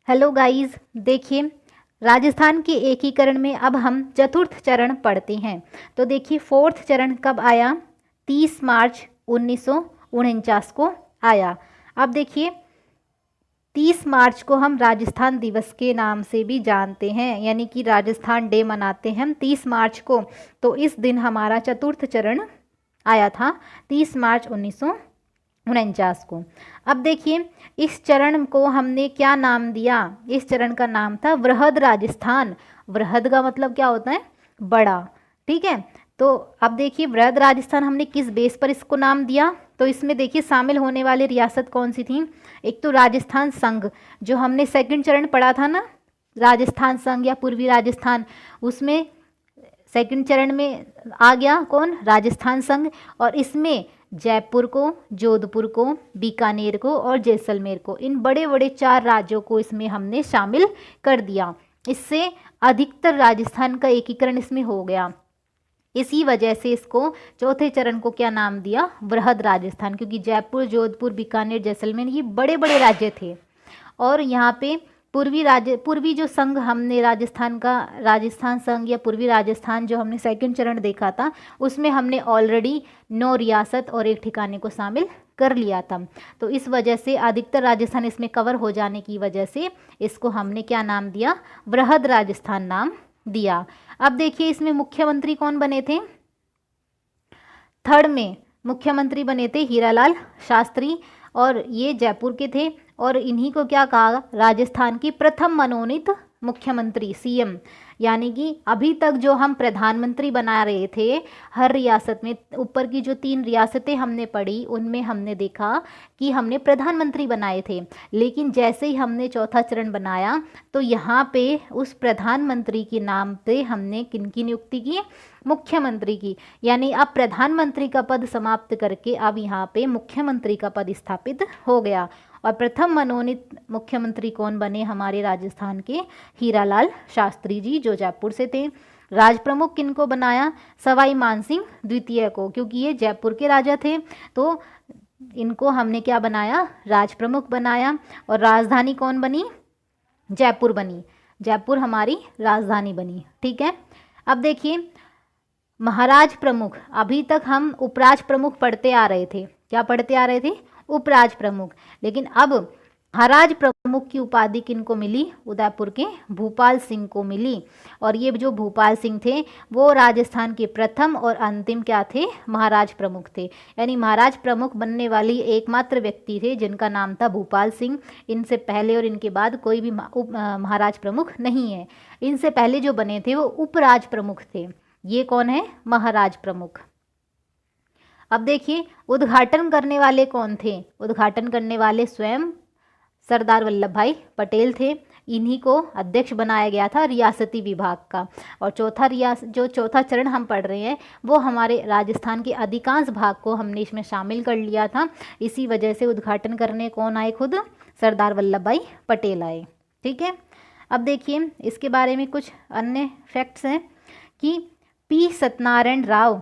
Hello guys, देखिए राजस्थान के एकीकरण में अब हम चतुर्थ चरण पढ़ते हैं। तो देखिए फोर्थ चरण कब आया? 30 मार्च 1949 को आया। अब देखिए 30 मार्च को हम राजस्थान दिवस के नाम से भी जानते हैं, यानी कि राजस्थान डे मनाते हैं हम 30 मार्च को। तो इस दिन हमारा चतुर्थ चरण आया था 30 मार्च 1949 को। अब देखिए इस चरण को हमने क्या नाम दिया? इस चरण का नाम था वृहद राजस्थान। वृहद का मतलब क्या होता है? बड़ा। ठीक है, तो अब देखिए वृहद राजस्थान हमने किस बेस पर इसको नाम दिया? तो इसमें देखिए शामिल होने वाली रियासत कौन सी थी? एक तो राजस्थान संघ, जो हमने सेकंड चरण पढ़ा था ना, राजस्थान संघ या पूर्वी राजस्थान, उसमें सेकंड चरण में आ गया कौन? राजस्थान संघ। और इसमें जयपुर को, जोधपुर को, बीकानेर को और जैसलमेर को, इन बड़े बड़े 4 राज्यों को इसमें हमने शामिल कर दिया। इससे अधिकतर राजस्थान का एकीकरण इसमें हो गया। इसी वजह से इसको चौथे चरण को क्या नाम दिया? वृहद राजस्थान, क्योंकि जयपुर, जोधपुर, बीकानेर, जैसलमेर ये बड़े बड़े राज्य थे। और यहाँ पे पूर्वी जो संघ हमने राजस्थान का, राजस्थान संघ या पूर्वी राजस्थान जो हमने सेकंड चरण देखा था, उसमें हमने ऑलरेडी 9 रियासत और 1 ठिकाने को शामिल कर लिया था। तो इस वजह से अधिकतर राजस्थान इसमें कवर हो जाने की वजह से इसको हमने क्या नाम दिया? वृहद राजस्थान नाम दिया। अब देखिए इसमें मुख्यमंत्री कौन बने थे? थर्ड में मुख्यमंत्री बने थे हीरालाल शास्त्री, और ये जयपुर के थे। और इन्हीं को क्या कहा? राजस्थान की प्रथम मनोनीत मुख्यमंत्री, सीएम। यानी कि अभी तक जो हम प्रधानमंत्री बना रहे थे हर रियासत में, ऊपर की जो 3 रियासतें हमने पढ़ी उनमें हमने देखा कि हमने प्रधानमंत्री बनाए थे, लेकिन जैसे ही हमने चौथा चरण बनाया तो यहाँ पे उस प्रधानमंत्री के नाम पे हमने किनकी नियुक्ति की? मुख्यमंत्री की। यानी अब प्रधानमंत्री का पद समाप्त करके अब यहाँ पे मुख्यमंत्री का पद स्थापित हो गया। और प्रथम मनोनीत मुख्यमंत्री कौन बने हमारे राजस्थान के? हीरालाल शास्त्री जी, जो जयपुर से थे। राज प्रमुख किनको बनाया? सवाई मानसिंह द्वितीय को, क्योंकि ये जयपुर के राजा थे, तो इनको हमने क्या बनाया? राज प्रमुख बनाया। और राजधानी कौन बनी? जयपुर बनी। जयपुर हमारी राजधानी बनी। ठीक है, अब देखिए महाराज प्रमुख, अभी तक हम उपराज प्रमुख पढ़ते आ रहे थे। क्या पढ़ते आ रहे थे? उपराज प्रमुख। लेकिन अब महाराज प्रमुख की उपाधि किनको मिली? उदयपुर के भूपाल सिंह को मिली। और ये जो भूपाल सिंह थे वो राजस्थान के प्रथम और अंतिम क्या थे? महाराज प्रमुख थे। यानी महाराज प्रमुख बनने वाली एकमात्र व्यक्ति थे जिनका नाम था भूपाल सिंह। इनसे पहले और इनके बाद कोई भी महाराज प्रमुख नहीं है। इनसे पहले जो बने थे वो उपराज प्रमुख थे। ये कौन है? महाराज प्रमुख। अब देखिए उद्घाटन करने वाले कौन थे? उद्घाटन करने वाले स्वयं सरदार वल्लभ भाई पटेल थे। इन्हीं को अध्यक्ष बनाया गया था रियासती विभाग का। और चौथा चरण हम पढ़ रहे हैं वो हमारे राजस्थान के अधिकांश भाग को हमने इसमें शामिल कर लिया था। इसी वजह से उद्घाटन करने कौन आए? खुद सरदार वल्लभ भाई पटेल आए। ठीक है, अब देखिए इसके बारे में कुछ अन्य फैक्ट्स हैं कि पी सत्यनारायण राव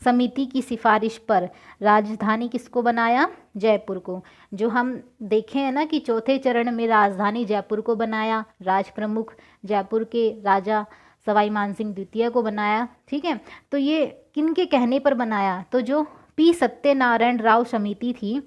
समिति की सिफारिश पर राजधानी किसको बनाया? जयपुर को। जो हम देखे हैं ना कि चौथे चरण में राजधानी जयपुर को बनाया, राज प्रमुख जयपुर के राजा सवाई मानसिंह द्वितीय को बनाया। ठीक है, तो ये किनके कहने पर बनाया? तो जो पी सत्यनारायण राव समिति थी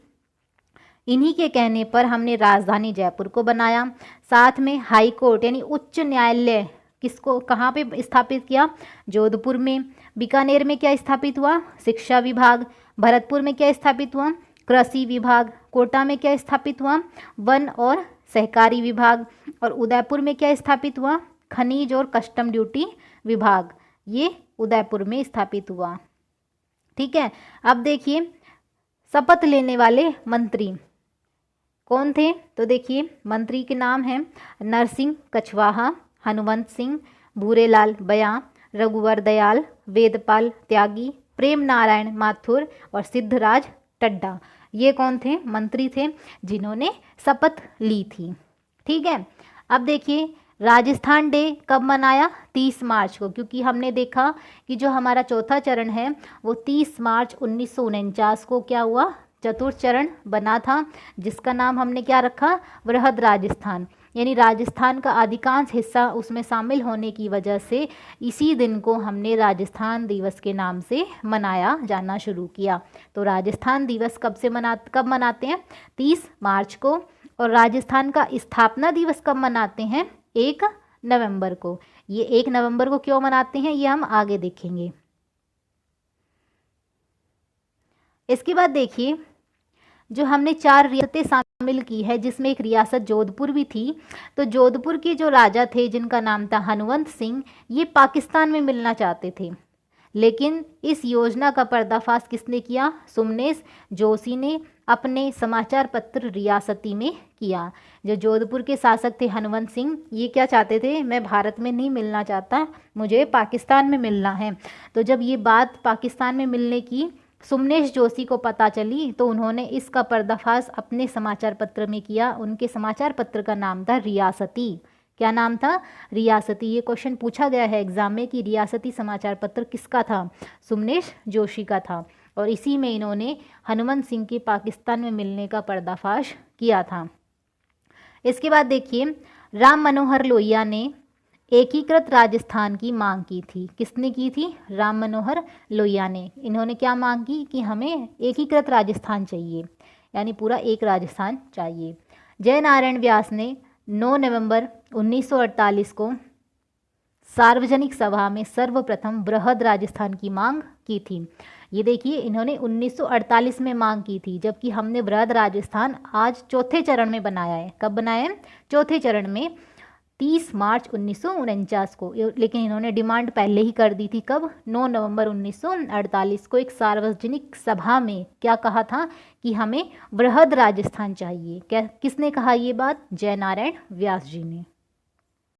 इन्हीं के कहने पर हमने राजधानी जयपुर को बनाया। साथ में हाई कोर्ट यानी उच्च न्यायालय किसको, कहाँ पे स्थापित किया? जोधपुर में। बीकानेर में क्या स्थापित हुआ? शिक्षा विभाग। भरतपुर में क्या स्थापित हुआ? कृषि विभाग। कोटा में क्या स्थापित हुआ? वन और सहकारी विभाग। और उदयपुर में क्या स्थापित हुआ? खनिज और कस्टम ड्यूटी विभाग। ये उदयपुर में स्थापित हुआ। ठीक है, अब देखिए शपथ लेने वाले मंत्री कौन थे? तो देखिए मंत्री के नाम हैं नरसिंह कछवाहा, हनुमंत सिंह, भूरेलाल बयां, रघुवर दयाल, वेदपाल त्यागी, प्रेम नारायण माथुर और सिद्धराज टड्डा। ये कौन थे? मंत्री थे जिन्होंने शपथ ली थी। ठीक है, अब देखिए राजस्थान डे कब मनाया? 30 मार्च को, क्योंकि हमने देखा कि जो हमारा चौथा चरण है वो 30 मार्च 1949 को क्या हुआ? चतुर्थ चरण बना था, जिसका नाम हमने क्या रखा, वृहद राजस्थान। यानी राजस्थान का अधिकांश हिस्सा उसमें शामिल होने की वजह से इसी दिन को हमने राजस्थान दिवस के नाम से मनाया जाना शुरू किया। तो राजस्थान दिवस कब मनाते हैं, 30 मार्च को। और राजस्थान का स्थापना दिवस कब मनाते हैं, 1 नवंबर को। ये 1 नवंबर को क्यों मनाते हैं, ये हम आगे देखेंगे। इसके बाद देखिए, जो हमने 4 रियासतें शामिल की है, जिसमें एक रियासत जोधपुर भी थी। तो जोधपुर के जो राजा थे, जिनका नाम था हनुवंत सिंह, ये पाकिस्तान में मिलना चाहते थे, लेकिन इस योजना का पर्दाफाश किसने किया, सुमनेश जोशी ने अपने समाचार पत्र रियासती में किया। जो जोधपुर के शासक थे हनुवंत सिंह, ये क्या चाहते थे, मैं भारत में नहीं मिलना चाहता, मुझे पाकिस्तान में मिलना है। तो जब ये बात पाकिस्तान में मिलने की सुमनेश जोशी को पता चली, तो उन्होंने इसका पर्दाफाश अपने समाचार पत्र में किया। उनके समाचार पत्र का नाम था रियासती। क्या नाम था, रियासती। ये क्वेश्चन पूछा गया है एग्जाम में कि रियासती समाचार पत्र किसका था, सुमनेश जोशी का था। और इसी में इन्होंने हनुमंत सिंह के पाकिस्तान में मिलने का पर्दाफाश किया था। इसके बाद देखिए, राम मनोहर लोहिया ने एकीकृत राजस्थान की मांग की थी। किसने की थी, राम मनोहर लोहिया ने। इन्होंने क्या मांग की कि हमें एकीकृत राजस्थान चाहिए, यानी पूरा एक राजस्थान चाहिए। जयनारायण व्यास ने 9 नवंबर 1948 को सार्वजनिक सभा में सर्वप्रथम वृहद राजस्थान की मांग की थी। ये देखिए, इन्होंने 1948 में मांग की थी, जबकि हमने वृहद राजस्थान आज चौथे चरण में बनाया है। कब बनाया है, चौथे चरण में 30 मार्च 1949 को। लेकिन इन्होंने डिमांड पहले ही कर दी थी। कब, 9 नवंबर 1948 को एक सार्वजनिक सभा में क्या कहा था कि हमें वृहद राजस्थान चाहिए। क्या, किसने कहा ये बात, जयनारायण व्यास जी ने।